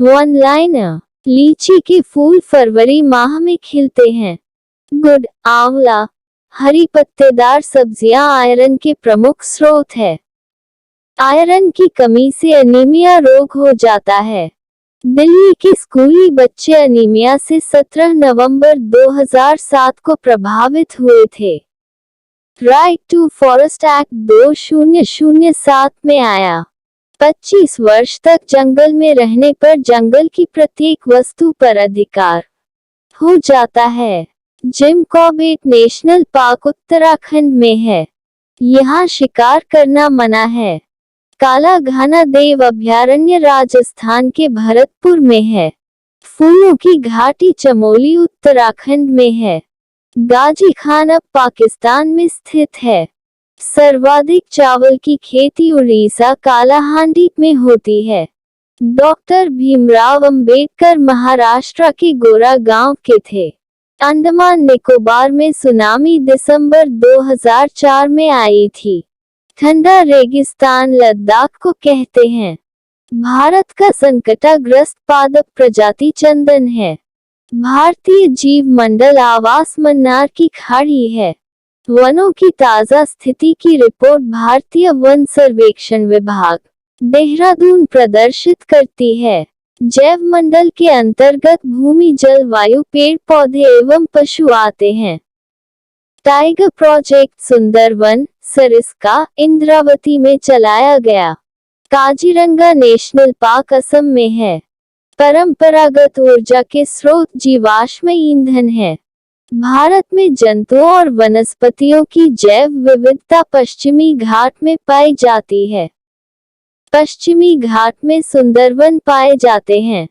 One liner. लीची के फूल फरवरी माह में खिलते हैं। गुड। आंवला। हरी पत्तेदार सब्जियां आयरन के प्रमुख स्रोत है। आयरन की कमी से एनीमिया रोग हो जाता है। दिल्ली के स्कूली बच्चे एनीमिया से 17 नवंबर 2007 को प्रभावित हुए थे। राइट टू फॉरेस्ट एक्ट 2007 में आया। 25 वर्ष तक जंगल में रहने पर जंगल की प्रत्येक वस्तु पर अधिकार हो जाता है। Jim Corbett national park Uttarakhand में है। यहाँ शिकार करना मना है। काला घाना देव अभयारण्य राजस्थान के भरतपुर में है। फूलों की घाटी चमोली उत्तराखंड में है। गाजी खान अब पाकिस्तान में स्थित है। सर्वाधिक चावल की खेती उड़ीसा कालाहांडी में होती है। डॉक्टर भीमराव अंबेडकर महाराष्ट्र के गोरा गांव के थे। अंडमान निकोबार में सुनामी दिसंबर 2004 में आई थी। ठंडा रेगिस्तान लद्दाख को कहते हैं। भारत का संकटग्रस्त पादप प्रजाति चंदन है। भारतीय जीव मंडल आवास मन्नार की खाड़ी है। वनों की ताजा स्थिति की रिपोर्ट भारतीय वन सर्वेक्षण विभाग देहरादून प्रदर्शित करती है। जैव मंडल के अंतर्गत भूमि, जल, वायु, पेड़ पौधे एवं पशु आते हैं। टाइगर प्रोजेक्ट सुंदरवन सरिस्का इंद्रावती में चलाया गया। काजीरंगा नेशनल पार्क असम में है। परंपरागत ऊर्जा के स्रोत जीवाश्म ईंधन है। भारत में जंतुओं और वनस्पतियों की जैव विविधता पश्चिमी घाट में पाई जाती है। पश्चिमी घाट में सुंदरवन पाए जाते हैं।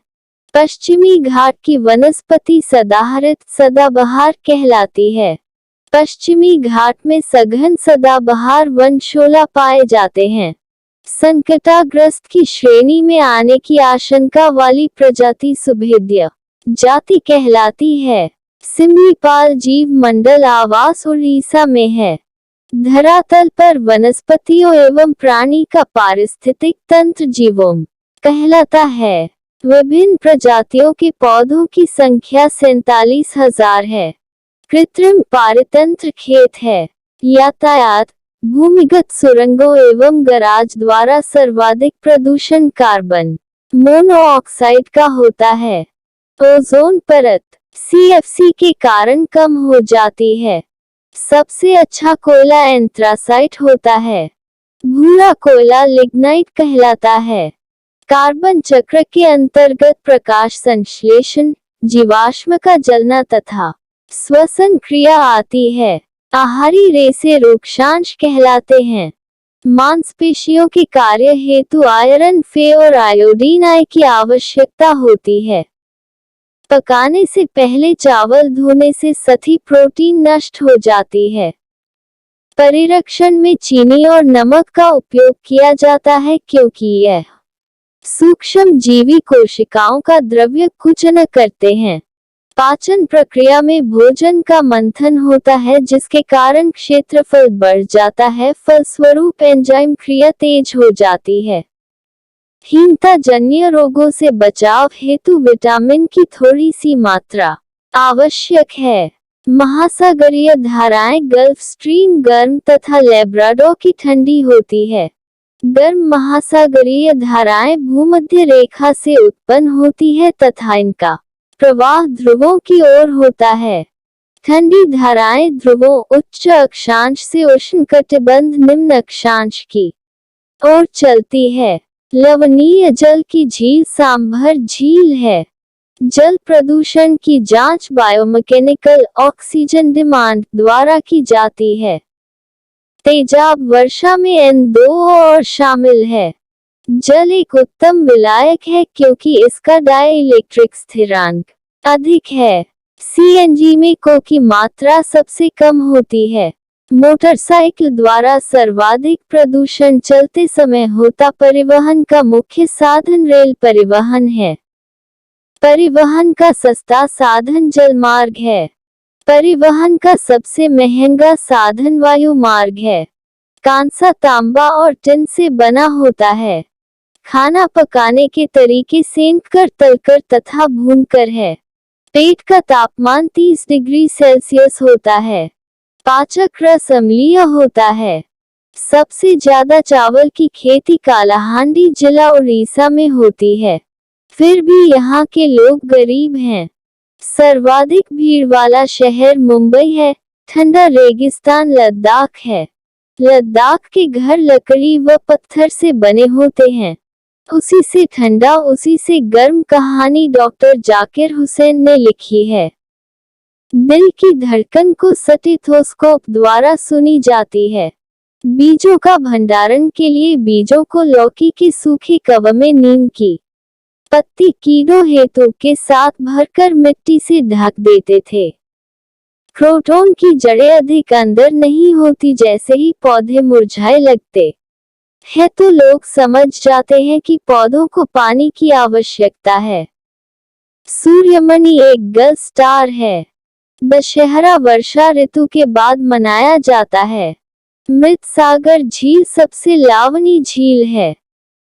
पश्चिमी घाट की वनस्पति सदाहरित सदाबहार कहलाती है। पश्चिमी घाट में सघन सदाबहार वन शोला पाए जाते हैं। संकटाग्रस्त की श्रेणी में आने की आशंका वाली प्रजाति सुभेद्य जाति कहलाती है। सिमलीपाल जीव मंडल आवास उड़ीसा में है। धरातल पर वनस्पतियों एवं प्राणी का पारिस्थितिक तंत्र जीवोम कहलाता है। विभिन्न प्रजातियों के पौधों की संख्या 47,000 है। कृत्रिम पारितंत्र खेत है। यातायात, भूमिगत सुरंगों एवं गैराज द्वारा सर्वाधिक प्रदूषण कार्बन मोनोऑक्साइड का होता है। ओजोन परत CFC के कारण कम हो जाती है। सबसे अच्छा कोयला एंथ्रासाइट होता है। भूरा कोयला लिग्नाइट कहलाता है। कार्बन चक्र के अंतर्गत प्रकाश संश्लेषण, जीवाश्म का जलना तथा श्वसन क्रिया आती है। आहारी रेसे रूक्षांश कहलाते हैं। मांसपेशियों के कार्य हेतु आयरन, फे और आयोडीन आय की आवश्यकता होती है। पकाने से पहले चावल धोने से सभी प्रोटीन नष्ट हो जाती है। परिरक्षण में चीनी और नमक का उपयोग किया जाता है क्योंकि यह सूक्ष्म जीवी कोशिकाओं का द्रव्य कुचन करते हैं। पाचन प्रक्रिया में भोजन का मंथन होता है जिसके कारण क्षेत्रफल बढ़ जाता है, फलस्वरूप एंजाइम क्रिया तेज हो जाती है। हीनता जन्य रोगों से बचाव हेतु विटामिन की थोड़ी सी मात्रा आवश्यक है। महासागरीय धाराएं गल्फ स्ट्रीम गर्म तथा लेब्राडोर की ठंडी होती है। गर्म महासागरीय धाराएं भूमध्य रेखा से उत्पन्न होती है तथा इनका प्रवाह ध्रुवों की ओर होता है। ठंडी धाराएं ध्रुवों उच्च अक्षांश से उष्णकटिबंध निम्न अक्षांश की ओर चलती है। लवणीय जल की झील सांभर झील है। जल प्रदूषण की जांच बायोमैकेनिकल ऑक्सीजन डिमांड द्वारा की जाती है। तेजाब वर्षा में N2 और शामिल है। जल एक उत्तम विलायक है क्योंकि इसका डाइलेक्ट्रिक स्थिरांक अधिक है। CNG में को की मात्रा सबसे कम होती है। मोटरसाइकिल द्वारा सर्वाधिक प्रदूषण चलते समय होता। परिवहन का मुख्य साधन रेल परिवहन है। परिवहन का सस्ता साधन जलमार्ग है। परिवहन का सबसे महंगा साधन वायु मार्ग है। कांसा, तांबा और टिन से बना होता है। खाना पकाने के तरीके सेंककर, तलकर तथा भूनकर है। पेट का तापमान 30 डिग्री सेल्सियस होता है। पाचक रस अम्लीय होता है। सबसे ज्यादा चावल की खेती कालाहांडी जिला उड़ीसा में होती है। फिर भी यहाँ के लोग गरीब हैं। सर्वाधिक भीड़ वाला शहर मुंबई है। ठंडा रेगिस्तान लद्दाख है। लद्दाख के घर लकड़ी व पत्थर से बने होते हैं। उसी से ठंडा उसी से गर्म कहानी डॉक्टर जाकिर हुसैन ने लिखी है। दिल की धड़कन को स्टेथोस्कोप द्वारा सुनी जाती है। बीजों का भंडारण के लिए बीजों को लौकी के सूखे कवमे, नीम की पत्ती, कीड़ों हेतु के साथ भरकर मिट्टी से ढक देते थे। क्रोटोन की जड़ें अधिक अंदर नहीं होती। जैसे ही पौधे मुरझाए लगते हैं तो लोग समझ जाते हैं कि पौधों को पानी की आवश्यकता है। सूर्यमणि एक गल स्टार है। दशहरा वर्षा ऋतु के बाद मनाया जाता है। मृत सागर झील सबसे लावनी झील है।